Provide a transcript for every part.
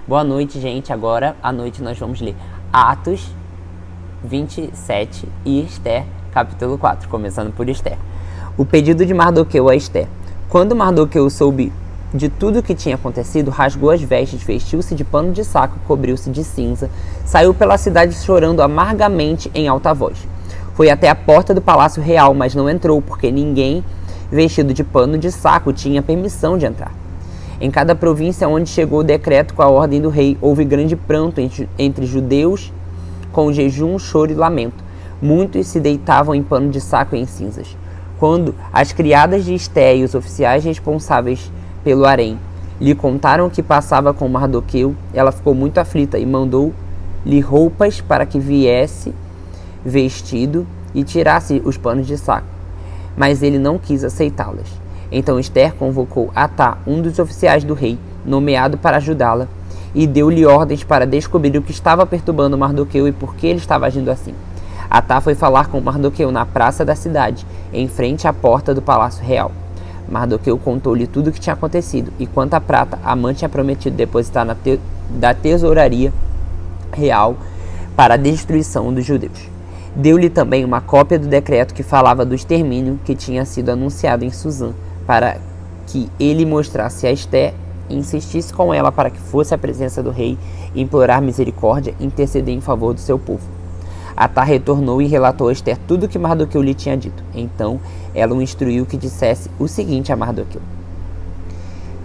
Boa noite, gente. Agora à noite nós vamos ler Atos 27 e Esther, capítulo 4, começando por Esther. O pedido de Mardoqueu a Esther. Quando Mardoqueu soube de tudo o que tinha acontecido, rasgou as vestes, vestiu-se de pano de saco, cobriu-se de cinza, saiu pela cidade chorando amargamente em alta voz. Foi até a porta do palácio real, mas não entrou, porque ninguém vestido de pano de saco tinha permissão de entrar. Em cada província onde chegou o decreto com a ordem do rei, houve grande pranto entre judeus, com jejum, choro e lamento. Muitos se deitavam em pano de saco e em cinzas. Quando as criadas de Esther e os oficiais responsáveis pelo harém lhe contaram o que passava com Mardoqueu, ela ficou muito aflita e mandou-lhe roupas para que viesse vestido e tirasse os panos de saco. Mas ele não quis aceitá-las. Então Esther convocou Atá, um dos oficiais do rei, nomeado para ajudá-la, e deu-lhe ordens para descobrir o que estava perturbando Mardoqueu e por que ele estava agindo assim. Atá foi falar com Mardoqueu na praça da cidade, em frente à porta do palácio real. Mardoqueu contou-lhe tudo o que tinha acontecido e quanta prata Amã tinha prometido depositar da tesouraria real para a destruição dos judeus. Deu-lhe também uma cópia do decreto que falava do extermínio que tinha sido anunciado em Suzã, para que ele mostrasse a Esther e insistisse com ela para que fosse à presença do rei, implorar misericórdia e interceder em favor do seu povo. Atá retornou e relatou a Esther tudo o que Mardoqueu lhe tinha dito. Então ela o instruiu que dissesse o seguinte a Mardoqueu: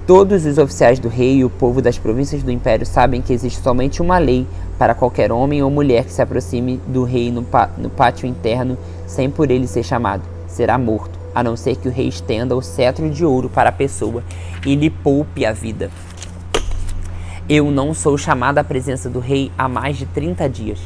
todos os oficiais do rei e o povo das províncias do império sabem que existe somente uma lei para qualquer homem ou mulher que se aproxime do rei no pátio interno sem por ele ser chamado. Será morto, a não ser que o rei estenda o cetro de ouro para a pessoa e lhe poupe a vida. Eu não sou chamado à presença do rei há mais de 30 dias.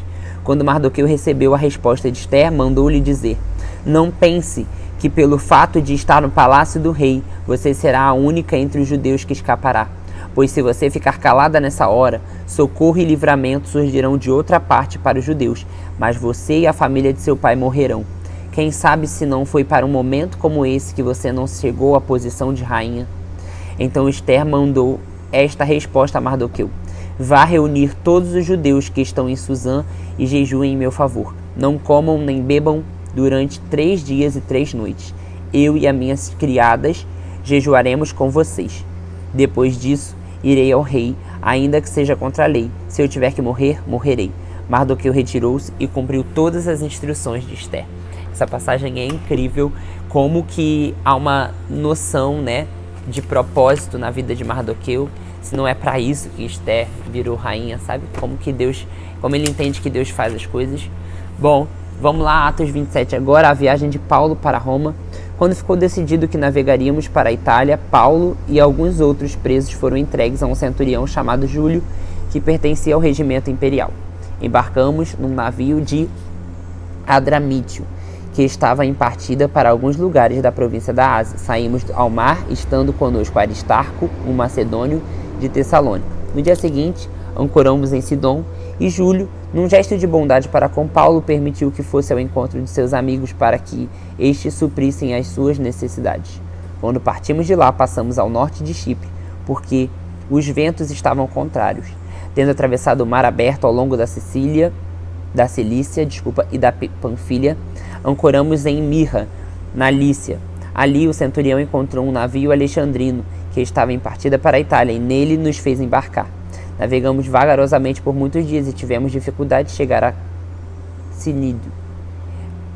Quando Mardoqueu recebeu a resposta de Esther, mandou-lhe dizer: não pense que pelo fato de estar no palácio do rei, você será a única entre os judeus que escapará. Pois se você ficar calada nessa hora, socorro e livramento surgirão de outra parte para os judeus, mas você e a família de seu pai morrerão. Quem sabe se não foi para um momento como esse que você não chegou à posição de rainha? Então Esther mandou esta resposta a Mardoqueu: vá reunir todos os judeus que estão em Suzã e jejuem em meu favor. Não comam nem bebam durante 3 dias e 3 noites. Eu e as minhas criadas jejuaremos com vocês. Depois disso, irei ao rei, ainda que seja contra a lei. Se eu tiver que morrer, morrerei. Mardoqueu retirou-se e cumpriu todas as instruções de Esther. Essa passagem é incrível, como que há uma noção, né, de propósito na vida de Mardoqueu. Se não é para isso que Esther virou rainha, sabe? Como ele entende que Deus faz as coisas. Bom, vamos lá, Atos 27 agora, a viagem de Paulo para Roma. Quando ficou decidido que navegaríamos para a Itália, Paulo e alguns outros presos foram entregues a um centurião chamado Júlio, que pertencia ao regimento imperial. Embarcamos num navio de Adramítio, que estava em partida para alguns lugares da província da Ásia. Saímos ao mar, estando conosco Aristarco, um macedônio de Tessalônica. No dia seguinte, ancoramos em Sidom, e Júlio, num gesto de bondade para com Paulo, permitiu que fosse ao encontro de seus amigos para que estes suprissem as suas necessidades. Quando partimos de lá, passamos ao norte de Chipre, porque os ventos estavam contrários. Tendo atravessado o mar aberto ao longo da Cilícia e da Panfilha, ancoramos em Mirra, na Lícia. Ali o centurião encontrou um navio alexandrino que estava em partida para a Itália e nele nos fez embarcar. Navegamos vagarosamente por muitos dias e tivemos dificuldade de chegar a Cinídio,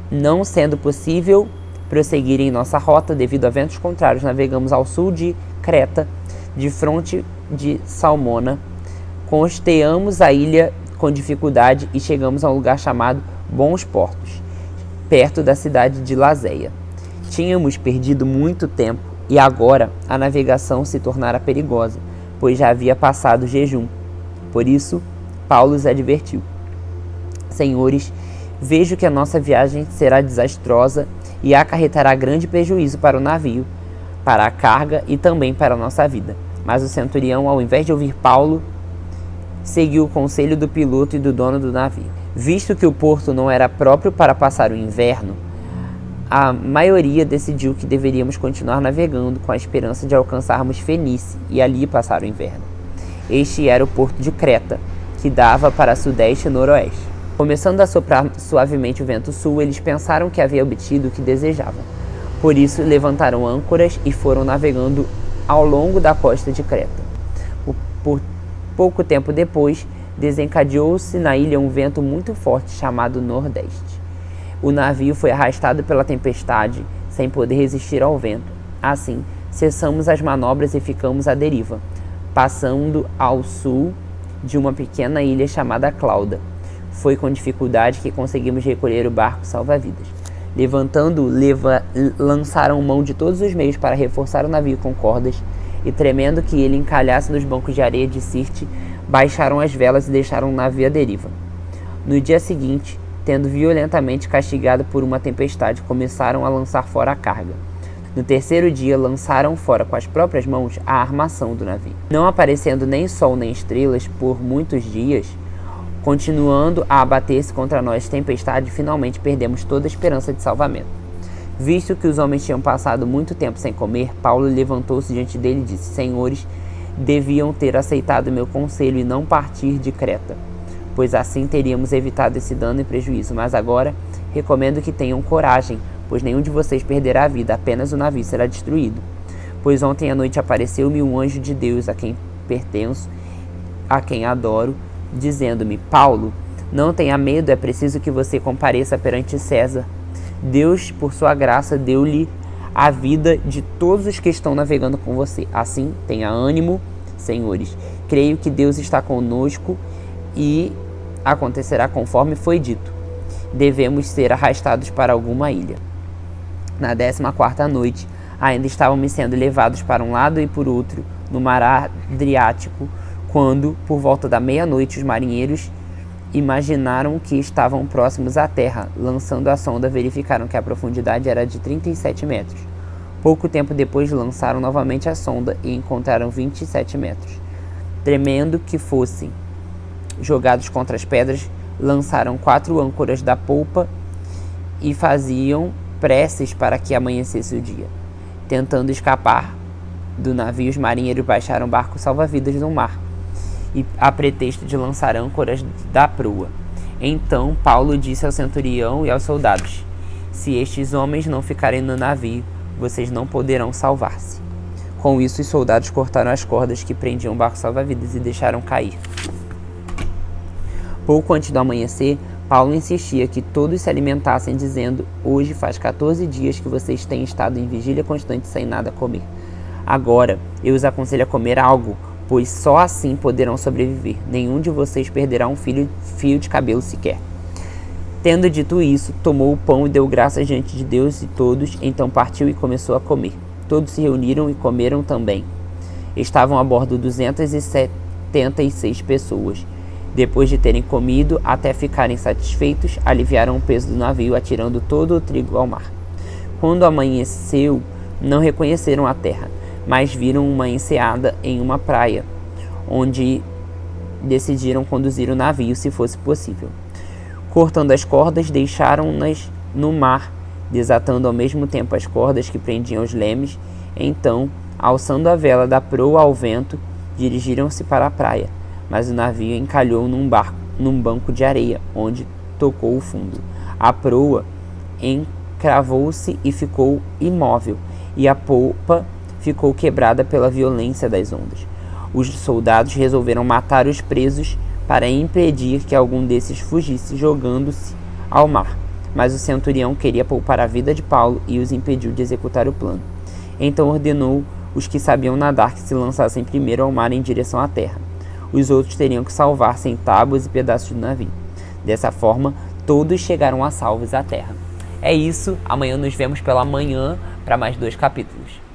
não sendo possível prosseguir em nossa rota devido a ventos contrários. Navegamos ao sul de Creta, de fronte de Salmona, costeamos a ilha com dificuldade e chegamos a um lugar chamado Bons Portos, perto da cidade de Lazéia. Tínhamos perdido muito tempo e agora a navegação se tornara perigosa, pois já havia passado o jejum. Por isso, Paulo os advertiu: senhores, vejo que a nossa viagem será desastrosa e acarretará grande prejuízo para o navio, para a carga e também para a nossa vida. Mas o centurião, ao invés de ouvir Paulo, seguiu o conselho do piloto e do dono do navio. Visto que o porto não era próprio para passar o inverno, a maioria decidiu que deveríamos continuar navegando com a esperança de alcançarmos Fenícia e ali passar o inverno. Este era o porto de Creta, que dava para sudeste e noroeste. Começando a soprar suavemente o vento sul, eles pensaram que havia obtido o que desejavam. Por isso, levantaram âncoras e foram navegando ao longo da costa de Creta. Por pouco tempo depois, desencadeou-se na ilha um vento muito forte chamado Nordeste. O navio foi arrastado pela tempestade, sem poder resistir ao vento. Assim, cessamos as manobras e ficamos à deriva, passando ao sul de uma pequena ilha chamada Clauda. Foi com dificuldade que conseguimos recolher o barco salva-vidas. Levantando-o, lançaram mão de todos os meios para reforçar o navio com cordas, e tremendo que ele encalhasse nos bancos de areia de Sirte, baixaram as velas e deixaram o navio à deriva. No dia seguinte, tendo violentamente castigado por uma tempestade, começaram a lançar fora a carga. No terceiro dia, lançaram fora com as próprias mãos a armação do navio. Não aparecendo nem sol nem estrelas por muitos dias, continuando a abater-se contra nós tempestade, finalmente perdemos toda a esperança de salvamento. Visto que os homens tinham passado muito tempo sem comer, Paulo levantou-se diante dele e disse: Senhores, deviam ter aceitado meu conselho e não partir de Creta, pois assim teríamos evitado esse dano e prejuízo. Mas agora recomendo que tenham coragem, pois nenhum de vocês perderá a vida, apenas o navio será destruído. Pois ontem à noite apareceu-me um anjo de Deus, a quem pertenço, a quem adoro, dizendo-me: Paulo, não tenha medo, é preciso que você compareça perante César. Deus, por sua graça, deu-lhe a vida de todos os que estão navegando com você. Assim, tenha ânimo, senhores. Creio que Deus está conosco e acontecerá conforme foi dito. Devemos ser arrastados para alguma ilha. Na 14ª noite, ainda estávamos sendo levados para um lado e por outro, no mar Adriático, quando, por volta da meia-noite, os marinheiros imaginaram que estavam próximos à terra. Lançando a sonda, verificaram que a profundidade era de 37 metros. Pouco tempo depois, lançaram novamente a sonda e encontraram 27 metros. Temendo que fossem jogados contra as pedras, lançaram 4 âncoras da polpa e faziam preces para que amanhecesse o dia. Tentando escapar do navio, os marinheiros baixaram barcos salva-vidas no mar, e a pretexto de lançar âncoras da proa. Então Paulo disse ao centurião e aos soldados: Se estes homens não ficarem no navio, vocês não poderão salvar-se. Com isso, os soldados cortaram as cordas que prendiam o barco salva-vidas e deixaram cair. Pouco antes do amanhecer, Paulo insistia que todos se alimentassem, dizendo: Hoje faz 14 dias que vocês têm estado em vigília constante sem nada comer. Agora eu os aconselho a comer algo, pois só assim poderão sobreviver. Nenhum de vocês perderá um fio de cabelo sequer. Tendo dito isso, tomou o pão e deu graças diante de Deus e todos, então partiu e começou a comer. Todos se reuniram e comeram também. Estavam a bordo 276 pessoas. Depois de terem comido até ficarem satisfeitos, aliviaram o peso do navio, atirando todo o trigo ao mar. Quando amanheceu, não reconheceram a terra, mas viram uma enseada em uma praia, onde decidiram conduzir o navio se fosse possível. Cortando as cordas, deixaram-nas no mar, desatando ao mesmo tempo as cordas que prendiam os lemes. Então, alçando a vela da proa ao vento, dirigiram-se para a praia, mas o navio encalhou num banco de areia, onde tocou o fundo. A proa encravou-se e ficou imóvel, e a polpa ficou quebrada pela violência das ondas. Os soldados resolveram matar os presos para impedir que algum desses fugisse, jogando-se ao mar. Mas o centurião queria poupar a vida de Paulo e os impediu de executar o plano. Então ordenou os que sabiam nadar que se lançassem primeiro ao mar em direção à terra. Os outros teriam que salvar-se em tábuas e pedaços do navio. Dessa forma, todos chegaram a salvos à terra. É isso, amanhã nos vemos pela manhã para mais 2 capítulos.